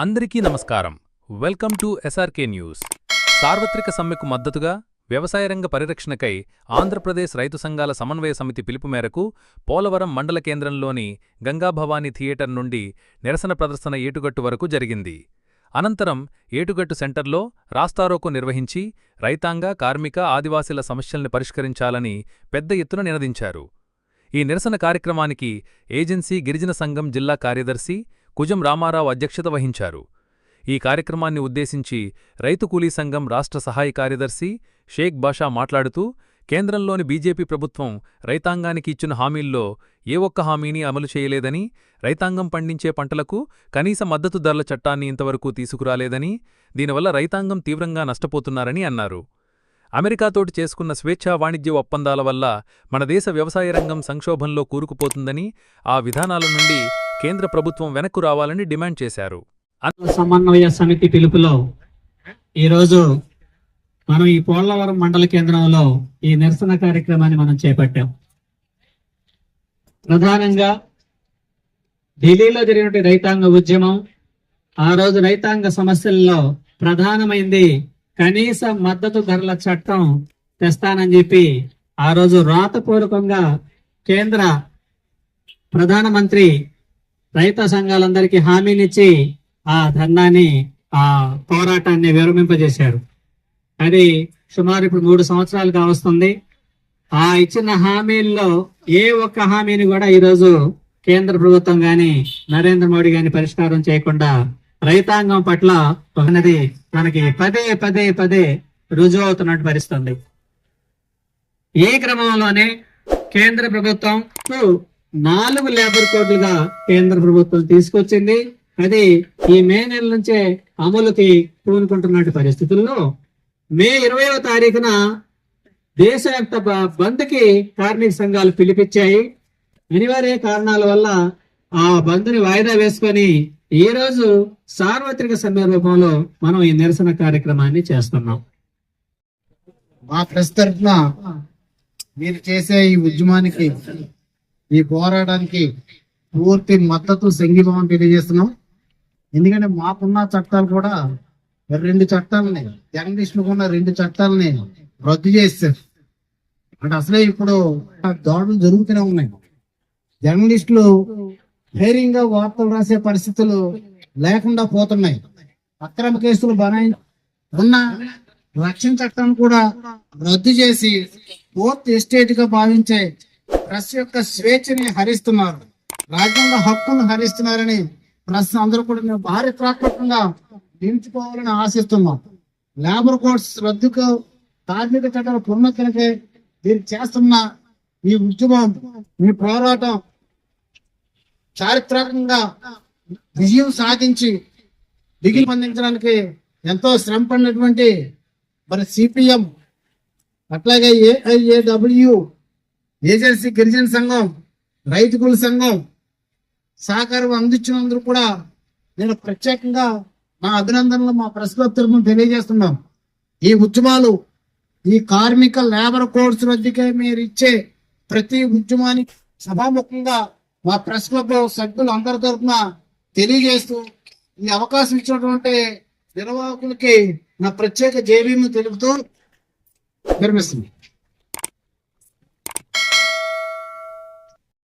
అందరికీ నమస్కారం. Welcome to SRK news. సార్వత్రిక సమ్మెకు మద్దతుగా వ్యవసాయ రంగ పరిరక్షణకై ఆంధ్రప్రదేశ్ రైతు సంఘాల సమన్వయ సమితి పిలుపు మేరకు పోలవరం మండల కేంద్రంలోని గంగాభవానీ థియేటర్ నుండి నిరసన ప్రదర్శన ఏటుగట్టు వరకు జరిగింది. అనంతరం ఏటుగట్టు సెంటర్లో రాస్తారోకో నిర్వహించి రైతాంగ, కార్మిక, ఆదివాసీల సమస్యల్ని పరిష్కరించాలని పెద్ద ఎత్తున నినదించారు. ఈ నిరసన కార్యక్రమానికి ఏజెన్సీ గిరిజన సంఘం జిల్లా కార్యదర్శి కుజం రామారావు అధ్యక్షత వహించారు. ఈ కార్యక్రమాన్ని ఉద్దేశించి రైతు కూలీ సంఘం రాష్ట్ర సహాయ కార్యదర్శి షేక్ బాషా మాట్లాడుతూ, కేంద్రంలోని బీజేపీ ప్రభుత్వం రైతాంగానికి ఇచ్చిన హామీల్లో ఏ ఒక్క హామీని అమలు చేయలేదని, రైతాంగం పండించే పంటలకు కనీస మద్దతు ధరల చట్టాన్ని ఇంతవరకు తీసుకురాలేదని, దీనివల్ల రైతాంగం తీవ్రంగా నష్టపోతున్నారని అన్నారు. అమెరికాతోటి చేసుకున్న స్వేచ్ఛా వాణిజ్య ఒప్పందాల వల్ల మన దేశ వ్యవసాయ రంగం సంక్షోభంలో కూరుకుపోతుందని, ఆ విధానాల నుండి కేంద్ర ప్రభుత్వం వెనక్కు రావాలని డిమాండ్ చేశారు. సమన్వయ సమితి పిలుపులో ఈరోజు మనం ఈ పోలవరం మండల కేంద్రంలో ఈ నిరసన కార్యక్రమాన్ని మనం చేపట్టాం. ప్రధానంగా ఢిల్లీలో జరిగినటువంటి రైతాంగ ఉద్యమం, ఆ రోజు రైతాంగ సమస్యల్లో ప్రధానమైంది కనీస మద్దతు ధరల చట్టం తెస్తానని చెప్పి ఆ రోజు రాతపూర్వకంగా కేంద్ర ప్రధానమంత్రి రైతు సంఘాలందరికీ హామీనిచ్చి ఆ ధర్నాన్ని, ఆ పోరాటాన్ని విరమింపజేశారు. అది సుమారు ఇప్పుడు 3 సంవత్సరాలుగా వస్తుంది. ఆ ఇచ్చిన హామీల్లో ఏ ఒక్క హామీని కూడా ఈరోజు కేంద్ర ప్రభుత్వం గాని, నరేంద్ర మోడీ గాని పరిష్కారం చేయకుండా రైతాంగం పట్ల అన్నది మనకి పదే పదే పదే రుజువు అవుతున్నట్టు పరిస్థితుంది. ఈ క్రమంలోనే కేంద్ర ప్రభుత్వం 4 లేబర్ కోడ్లుగా కేంద్ర ప్రభుత్వం తీసుకొచ్చింది. అది ఈ మే నెల నుంచే అమలుకి పూనుకుంటున్నటువంటి పరిస్థితుల్లో మే 20వ తారీఖున దేశవ్యాప్త బంద్కి కార్మిక సంఘాలు పిలిపించాయి. అనివార్య కారణాల వల్ల ఆ బంద్ని వాయిదా వేసుకొని ఈ రోజు సార్వత్రిక సమ్మె రూపంలో మనం ఈ నిరసన కార్యక్రమాన్ని చేస్తున్నాం. మా ప్రెస్ తరఫున మీరు చేసే ఈ ఉద్యమానికి, ఈ పోరాటానికి పూర్తి మద్దతు, సంఘీభావం తెలియజేస్తున్నాం. ఎందుకంటే మాకున్న చట్టాలు కూడా 2 చట్టాలని, జర్నలిస్టులకు ఉన్న 2 చట్టాలని రద్దు చేస్తారు. అంటే అసలే ఇప్పుడు దాడులు జరుగుతూనే ఉన్నాయి. జర్నలిస్టులు ధైర్యంగా వార్తలు రాసే పరిస్థితులు లేకుండా పోతున్నాయి. అక్రమ కేసులు ఉన్న రక్షణ చట్టాన్ని కూడా రద్దు చేసి ఫోర్త్ ఎస్టేట్ గా భావించే ప్రెస్ యొక్క స్వేచ్ఛని హరిస్తున్నారు, రాజ్యాంగ హక్కులను హరిస్తున్నారని ప్రెస్ అందరూ కూడా చారిత్రాత్మకంగా దించుకోవాలని ఆశిస్తున్నాం. లేబర్ కోడ్స్ రద్దుకు, కార్మిక చట్టాల పునరుద్ధరణకే దీన్ని చేస్తున్న ఈ ఉద్యమం, ఈ పోరాటం చారిత్రాత్మకంగా విజయం సాధించి దిగులు పొందించడానికి ఎంతో శ్రమ పడినటువంటి మరి సిపిఎం, అట్లాగే ఏఐఏడబ్ల్యూ, ఏజెన్సీ గిరిజన సంఘం, రైతు కూలీ సంఘం సహకారం అందించినందుకు కూడా నేను ప్రత్యేకంగా నా అభినందనలు మా ప్రెస్ క్లబ్ తరఫున తెలియజేస్తున్నాం. ఈ ఉద్యమాలు, ఈ కార్మిక లేబర్ కోడ్స్ రద్దుకే మీరు ఇచ్చే ప్రతి ఉద్యమానికి సభాముఖంగా మా ప్రెస్ క్లబ్ సభ్యులు అందరి తరఫున తెలియజేస్తూ ఈ అవకాశం ఇచ్చినటువంటి నిర్వాహకులకి నా ప్రత్యేక జైబీని తెలుపుతూ విరమిస్తుంది.